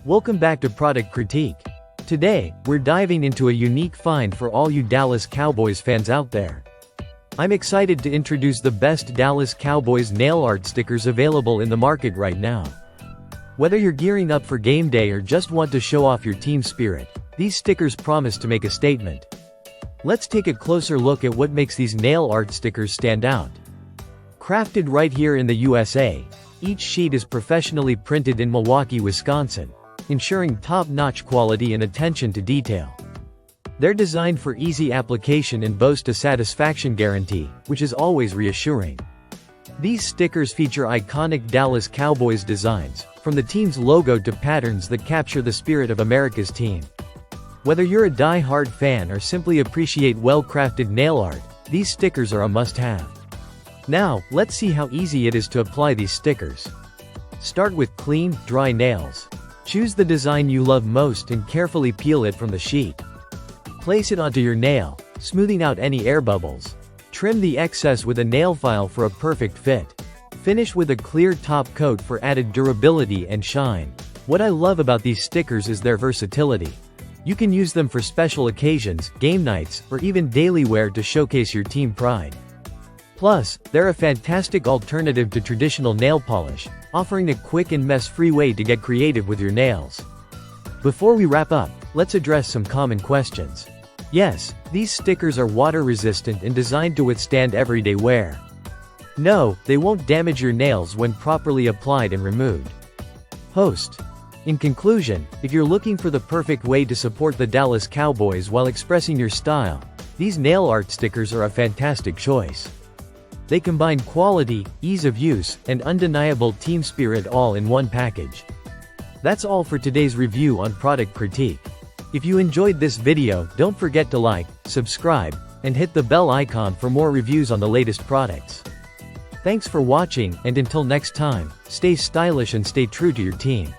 Welcome back to Product Critique. Today, we're diving into a unique find for all you Dallas Cowboys fans out there. I'm excited to introduce the best Dallas Cowboys nail art stickers available in the market right now. Whether you're gearing up for game day or just want to show off your team spirit, these stickers promise to make a statement. Let's take a closer look at what makes these nail art stickers stand out. Crafted right here in the USA, each sheet is professionally printed in Milwaukee, Wisconsin, ensuring top-notch quality and attention to detail. They're designed for easy application and boast a satisfaction guarantee, which is always reassuring. These stickers feature iconic Dallas Cowboys designs, from the team's logo to patterns that capture the spirit of America's team. Whether you're a die-hard fan or simply appreciate well-crafted nail art, these stickers are a must-have. Now, let's see how easy it is to apply these stickers. Start with clean, dry nails. Choose the design you love most and carefully peel it from the sheet. Place it onto your nail, smoothing out any air bubbles. Trim the excess with a nail file for a perfect fit. Finish with a clear top coat for added durability and shine. What I love about these stickers is their versatility. You can use them for special occasions, game nights, or even daily wear to showcase your team pride. Plus, they're a fantastic alternative to traditional nail polish, offering a quick and mess-free way to get creative with your nails. Before we wrap up, let's address some common questions. Yes, these stickers are water-resistant and designed to withstand everyday wear. No, they won't damage your nails when properly applied and removed. Host. In conclusion, if you're looking for the perfect way to support the Dallas Cowboys while expressing your style, these nail art stickers are a fantastic choice. They combine quality, ease of use, and undeniable team spirit all in one package. That's all for today's review on Product Critique. If you enjoyed this video, don't forget to like, subscribe, and hit the bell icon for more reviews on the latest products. Thanks for watching, and until next time, stay stylish and stay true to your team.